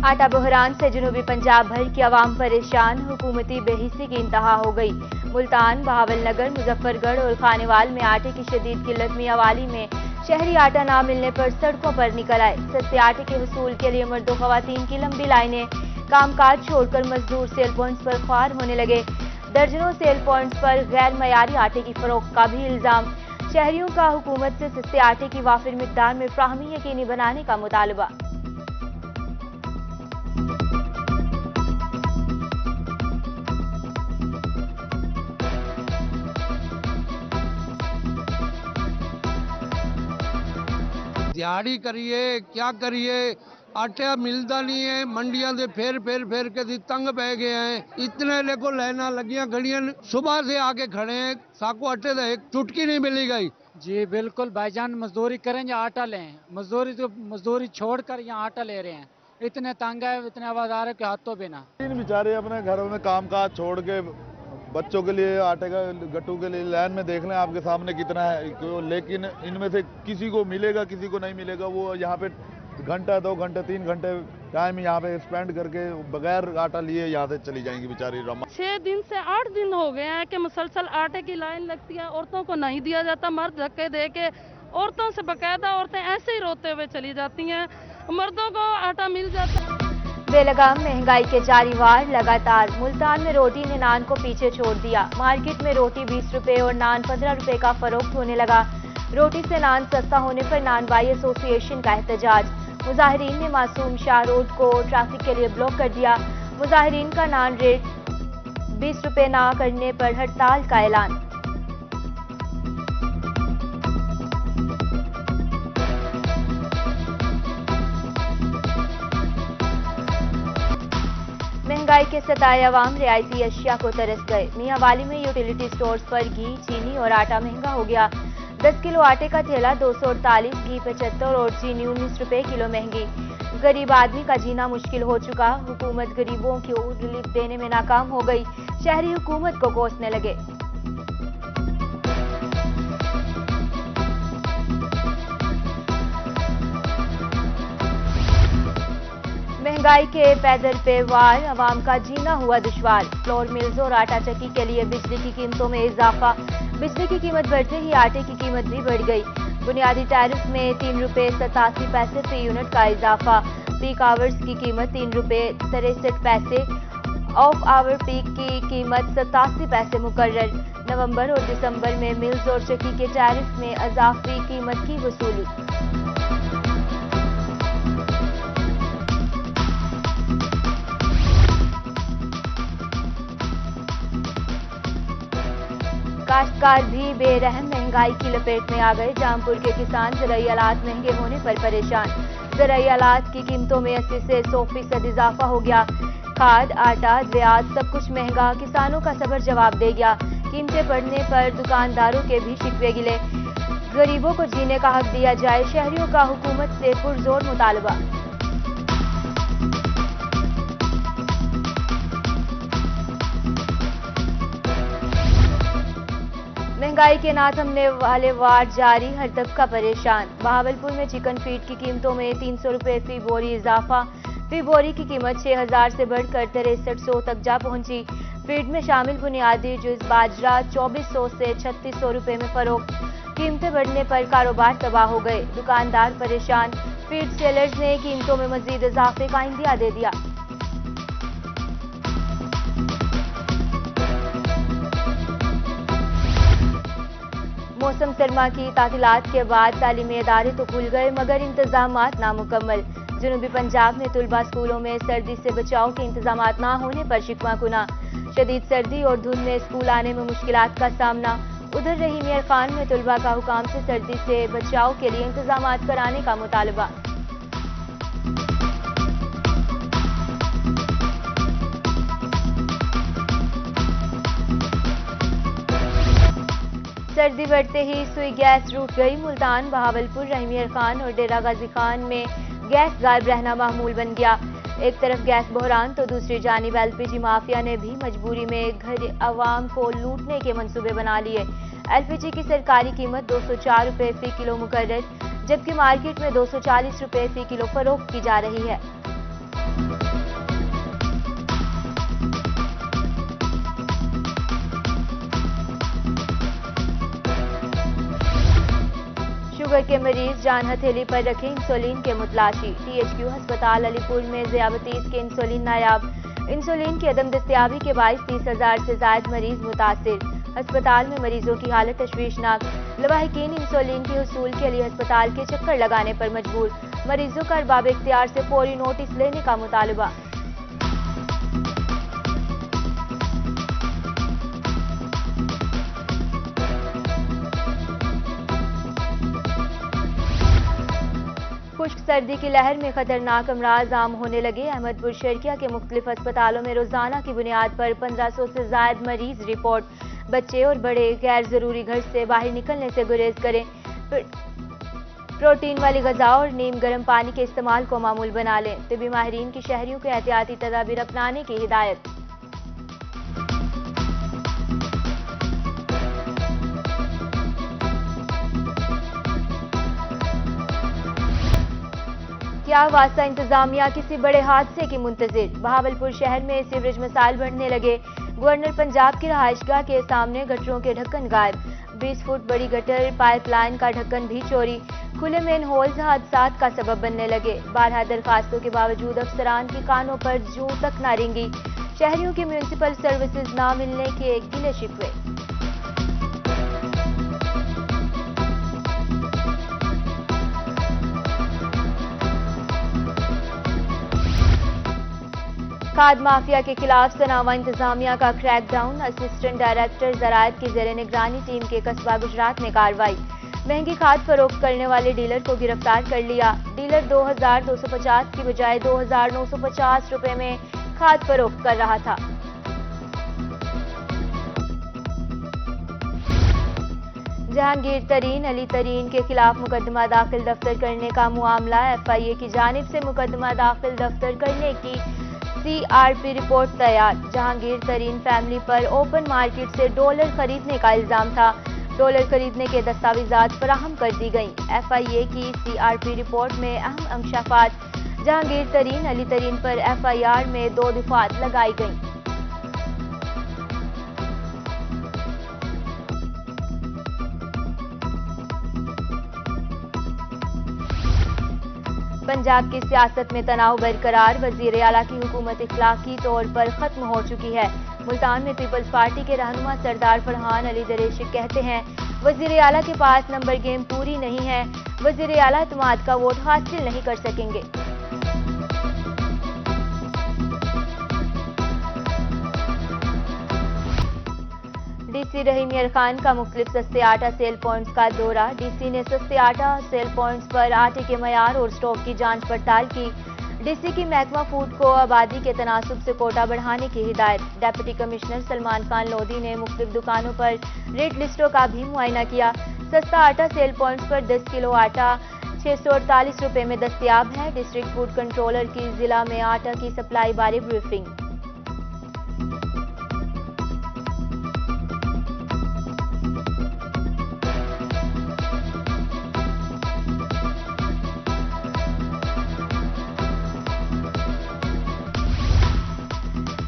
आटा बहरान से जनूबी पंजाब भर की आवाम परेशान, हुकूमती बेहिसी की इंतहा हो गई। मुल्तान, बहावलनगर, मुजफ्फरगढ़ और खानेवाल में आटे की शदीद किल्लत। मियांवाली में शहरी आटा ना मिलने पर सड़कों पर निकल आए। सस्ते आटे के वसूल के लिए मर्दों खवातीन की लंबी लाइनें। कामकाज छोड़कर मजदूर सेल पॉइंट्स पर ख्वार होने लगे। दर्जनों सेल पॉइंट्स पर गैर मयारी आटे की फरोख्त का भी इल्जाम। शहरियों का हुकूमत से सस्ते आटे की वाफिर मिकदार में फ्राहमी यकीनी बनाने का मुतालबा। दिहाड़ी करिए क्या करिए, आटा मिलता नहीं है। मंडियां दे फेर के दी तंग पै गए हैं। इतने लेको लाइना लगियां खड़ियां, सुबह से आके खड़े हैं। साको आटे का एक चुटकी नहीं मिली गई। जी बिल्कुल भाईजान, मजदूरी करें या आटा लें, मजदूरी छोड़कर यहाँ आटा ले रहे हैं। इतने तंग है, इतने आवाज़ है कि हाथों बिना। इन बेचारे अपने घरों में कामकाज छोड़ के बच्चों के लिए आटे का गट्टू के लिए लाइन में देख लें आपके सामने कितना है। लेकिन इनमें से किसी को मिलेगा, किसी को नहीं मिलेगा। वो यहाँ पे घंटा 2 घंटे 3 घंटे टाइम यहाँ पे स्पेंड करके बगैर आटा लिए यहाँ से चली जाएंगी बेचारी। 6 दिन से 8 दिन हो गए हैं कि मुसलसल आटे की लाइन लगती है। औरतों को नहीं दिया जाता। मर्द धक्के दे के औरतों से बकायदा औरतें ऐसे ही रोते हुए चली जाती हैं। मर्दों को आटा मिल जाता है। बेलगाम महंगाई के जारी वार लगातार। मुल्तान में रोटी ने नान को पीछे छोड़ दिया। मार्केट में रोटी 20 रुपए और नान 15 रुपए का फरोख्त होने लगा। रोटी से नान सस्ता होने पर नान बाई एसोसिएशन का एहतजाज। मुजाहिरीन ने मासूम शाह रोड को ट्रैफिक के लिए ब्लॉक कर दिया। मुजाहिरीन का नान रेट 20 रुपए ना करने पर हड़ताल का ऐलान। महंगाई के सताए अवाम रियायती अशिया को तरस गए। मियांवाली में यूटिलिटी स्टोर्स पर घी, चीनी और आटा महंगा हो गया। 10 किलो आटे का थैला 248, घी 75 और चीनी 19 रुपए किलो महंगी। गरीब आदमी का जीना मुश्किल हो चुका। हुकूमत गरीबों को रिलीफ देने में नाकाम हो गई। शहरी हुकूमत को कोसने लगे। महंगाई के पैदल पे वार, अवाम का जीना हुआ दुश्वार। फ्लोर मिल्स और आटा चक्की के लिए बिजली की कीमतों में इजाफा। बिजली की कीमत बढ़ते ही आटे की कीमत भी बढ़ गई। बुनियादी टैरिफ में 3 रुपए 87 पैसे फी यूनिट का इजाफा। पीक आवर्स की कीमत 3 रुपए 63 पैसे, ऑफ आवर पीक की कीमत 87 पैसे मुकर्रर। नवंबर और दिसंबर में मिल्स और चक्की के टैरिफ में अजाफी कीमत की वसूली। काश्तकार भी बेरहम महंगाई की लपेट में आ गए। जामपुर के किसान ज़राई आलात महंगे होने पर परेशान। ज़राई आलात की कीमतों में 80 से 100% इजाफा हो गया। खाद, आटा, ब्याज सब कुछ महंगा। किसानों का सब्र जवाब दे गया। कीमतें बढ़ने पर दुकानदारों के भी शिकवे गिले। गरीबों को जीने का हक दिया जाए, शहरियों का हुकूमत से पुरजोर मुतालबा। महंगाई के ना थमने वाले वार जारी, हर तबका परेशान। बहावलपुर में चिकन फीड की कीमतों में 300 रुपए फी बोरी इजाफा। फी बोरी की कीमत 6000 से बढ़कर 6300 तक जा पहुंची। फीड में शामिल बुनियादी जुज बाजरा 2400 से 3600 रुपए में फरोख्त। कीमतें बढ़ने पर कारोबार तबाह हो गए। दुकानदार परेशान। फीड सेलर्स ने कीमतों में मजीद इजाफे का इंदिया दे दिया। मौसम सरमा की तातीलात के बाद तालीमी इदारे तो खुल गए, मगर इंतजामात नामुकम्मल। जनूबी पंजाब में तुलबा स्कूलों में सर्दी से बचाव के इंतजामात ना होने पर शिकवा कुना। शदीद सर्दी और धुंध में स्कूल आने में मुश्किलात का सामना। उधर रहीम यार खान में तुलबा का हुकाम से सर्दी से बचाव के लिए इंतजामात कराने का मुतालबा। सर्दी बढ़ते ही सुई गैस रूठ गई। मुल्तान, बहावलपुर, रहीम यार खान और डेरा गाजी खान में गैस गायब रहना मामूल बन गया। एक तरफ गैस बहरान तो दूसरी जानिब एलपीजी माफिया ने भी मजबूरी में घर आवाम को लूटने के मंसूबे बना लिए। एलपीजी की सरकारी कीमत 204 रुपए फी किलो मुकर्रर, जबकि मार्केट में 240 रुपए फी किलो फरोख्त की जा रही है। शुगर के मरीज जान हथेली पर रखे इंसुलिन के मुतलाशी। THQ अस्पताल अलीपुर में ज़ियाबतीस के इंसुलिन नायाब। इंसुलिन की अदम दस्तियाबी के बाइस 30,000 से ज्यादा मरीज मुतासिर। अस्पताल में मरीजों की हालत तशवीशनाक। लवाहिकीन इंसुलिन के हुसूल के लिए अस्पताल के चक्कर लगाने पर मजबूर। मरीजों का अरबाब इख्तियार से फौरी नोटिस लेने का मुतालबा। खुश्क सर्दी की लहर में खतरनाक अमराज आम होने लगे। अहमदपुर शर्किया के मुख्तलिफ अस्पतालों में रोजाना की बुनियाद पर 1500 से ज्यादा मरीज रिपोर्ट। बच्चे और बड़े गैर जरूरी घर से बाहर निकलने से गुरेज करें। प्रोटीन वाली ग़िज़ा और नीम गर्म पानी के इस्तेमाल को मामूल बना लें। तिबी माहिरीन की शहरियों को एहतियाती तदाबीर अपनाने की हिदायत। क्या वास्ता इंतजामिया किसी बड़े हादसे की मुंतजिर। बहावलपुर शहर में सीवरेज मसाइल बढ़ने लगे। गवर्नर पंजाब की रहायशगाह के सामने गटरों के ढक्कन गायब। 20 फुट बड़ी गटर पाइपलाइन का ढक्कन भी चोरी। खुले मेन होल्स हादसात का सबब बनने लगे। 12 दरखास्तों के बावजूद अफसरान की कानों पर जूं तक न रेंगी। शहरियों की म्यूनिसिपल सर्विसेज न मिलने के गिले शिकवे। खाद माफिया के खिलाफ सनावा इंतजामिया का क्रैकडाउन। असिस्टेंट डायरेक्टर ज़राअत की ज़ेरे निगरानी टीम के कस्बा गुजरात में कार्रवाई। महंगी खाद फरोख्त करने वाले डीलर को गिरफ्तार कर लिया। डीलर 2250 की बजाय 2950 रुपए में खाद फरोख्त कर रहा था। जहांगीर तरीन अली तरीन के खिलाफ मुकदमा दाखिल दफ्तर करने का मामला। FIA की जानिब से मुकदमा दाखिल दफ्तर करने की CRP रिपोर्ट तैयार। जहांगीर तरीन फैमिली पर ओपन मार्केट से डॉलर खरीदने का इल्जाम था। डॉलर खरीदने के दस्तावेजात फराहम कर दी गई। FIA की CRP रिपोर्ट में अहम अंकशाफात। जहांगीर तरीन अली तरीन पर FIR में 2 दफात लगाई गई। पंजाब की सियासत में तनाव बरकरार। वजीर आला की हुकूमत इखलाकी तौर पर खत्म हो चुकी है। मुल्तान में पीपल्स पार्टी के रहनुमा सरदार फरहान अली दरेशी कहते हैं वजीर आला के पास नंबर गेम पूरी नहीं है। वजीर आला इत्मीनान का वोट हासिल नहीं कर सकेंगे। DC रहीम यार खान का मुख्तलिफ सस्ते आटा सेल पॉइंट्स का दौरा। DC ने सस्ते आटा सेल पॉइंट्स पर आटे के मयार और स्टॉक की जांच पड़ताल की। DC की महकमा फूड को आबादी के तनासुब से कोटा बढ़ाने की हिदायत। डेप्यूटी कमिश्नर सलमान खान लोधी ने मुख्तलिफ दुकानों पर रेट लिस्टों का भी मुआयना किया। सस्ता आटा सेल पॉइंट्स पर 10 किलो आटा 648 रुपए में दस्तियाब है। डिस्ट्रिक्ट फूड कंट्रोलर की जिला में आटा की सप्लाई बारे ब्रीफिंग।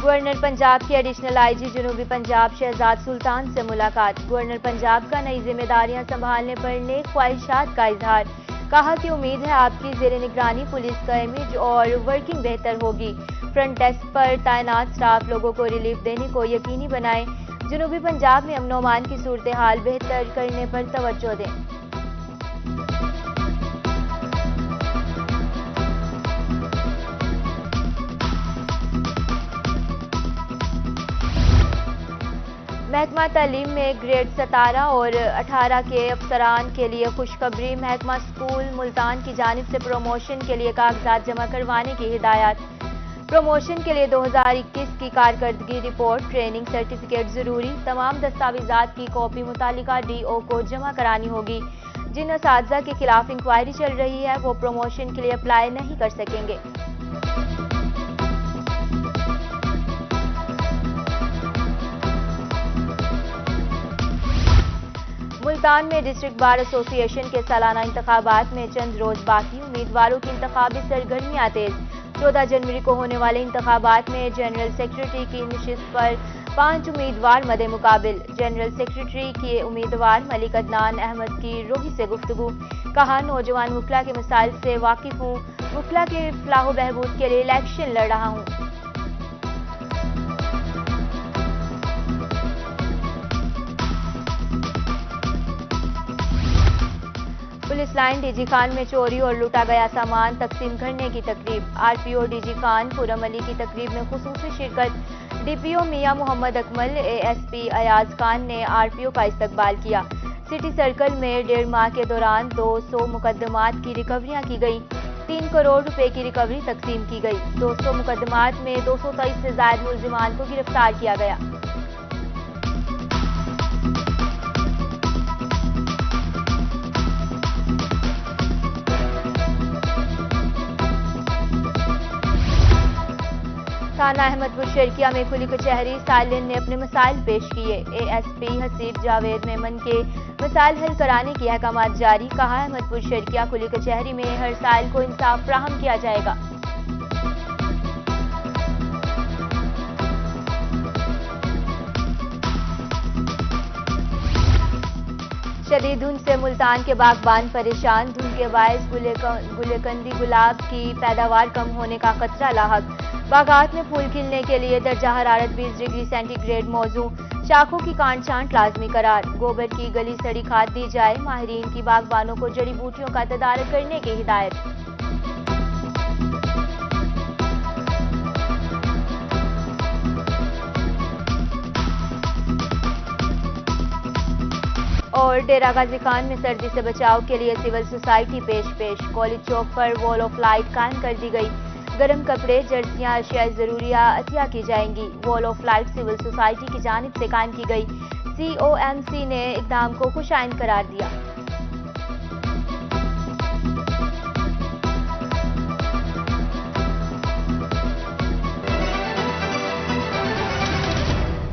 गवर्नर पंजाब की एडिशनल IG जनूबी पंजाब शहजाद सुल्तान से मुलाकात। गवर्नर पंजाब का नई जिम्मेदारियां संभालने पर नेक ख्वाहिशात का इजहार। कहा कि उम्मीद है आपकी जेर निगरानी पुलिस का इमेज और वर्किंग बेहतर होगी। फ्रंट डेस्क पर तैनात स्टाफ लोगों को रिलीफ देने को यकीनी बनाएं। जनूबी पंजाब में अमन अमान की सूरत हाल बेहतर करने पर तवज्जो दें। महकमा तालीम में ग्रेड 17 और 18 के अफसरान के लिए खुशखबरी। महकमा स्कूल मुल्तान की जानिब से प्रमोशन के लिए कागजात जमा करवाने की हिदायत। प्रमोशन के लिए 2021 की कारकर्दगी रिपोर्ट ट्रेनिंग सर्टिफिकेट जरूरी। तमाम दस्तावेजात की कॉपी मुतालिका DO को जमा करानी होगी। जिन असातिज़ा के खिलाफ इंक्वायरी चल रही है वो प्रमोशन के लिए अप्लाई नहीं कर सकेंगे। मुल्तान में डिस्ट्रिक्ट बार एसोसिएशन के सालाना इंतखाबात में चंद रोज बाकी। उम्मीदवारों की इंतखाबी सरगर्मियां तेज। 14 जनवरी को होने वाले इंतखाबात में जनरल सेक्रेटरी की नशिस्त पर 5 उम्मीदवार मदे मुकाबिल। जनरल सेक्रेटरी के उम्मीदवार मलिक अदनान अहमद की रोही से गुफ्तगू। कहा, नौजवान वकला के मसाइल से वाकिफ हूँ, वकला के फलाह बहबूद के लिए इलेक्शन लड़ रहा हूँ। पुलिस लाइन डीजी खान में चोरी और लूटा गया सामान तकसीम करने की तकरीब। आरपीओ डीजी खान पूरम अली की तकरीब में खुसूसी शिरकत। डीपीओ मियां मोहम्मद अकमल, एएसपी अयाज खान ने आरपीओ का इस्तकबाल किया। सिटी सर्कल में 1.5 माह के दौरान 200 मुकदमात की रिकवरियां की गई। 3 करोड़ रुपए की रिकवरी तकसीम की गई। 200 मुकदमात में 223 से ज्यादा मुलजिमान को गिरफ्तार किया गया। थाना अहमदपुर शर्किया में खुली कचहरी। सालिन ने अपने मसाइल पेश किए। एएसपी हसीब जावेद मेमन के मसाइल हल कराने की अहकामात जारी। कहा, अहमदपुर शर्किया खुली कचहरी में हर साइल को इंसाफ फ्राहम किया जाएगा। शदीद धुंध से मुल्तान के बागबान परेशान। धुंध के बायस गुलकंदी गुलाब की पैदावार कम होने का खतरा लाहक। बागात में फूल खिलने के लिए दर्जा हरारत 20 डिग्री सेंटीग्रेड मौजू। शाखों की काट छांट लाजमी करार। गोबर की गली सड़ी खाद दी जाए। माहिरीन की बागबानों को जड़ी बूटियों का तदारक करने की हिदायत। और डेरा गाजी खान में सर्दी से बचाव के लिए सिविल सोसाइटी पेश। कॉलेज चौक पर वॉल ऑफ लाइट कायम कर दी गई। गर्म कपड़े, जर्सियां, अशियाई जरूरिया अतिया की जाएंगी। Wall of light civil society की जानिब से कायम की गई। COMC ने इक़दाम को खुशाइन करार दिया।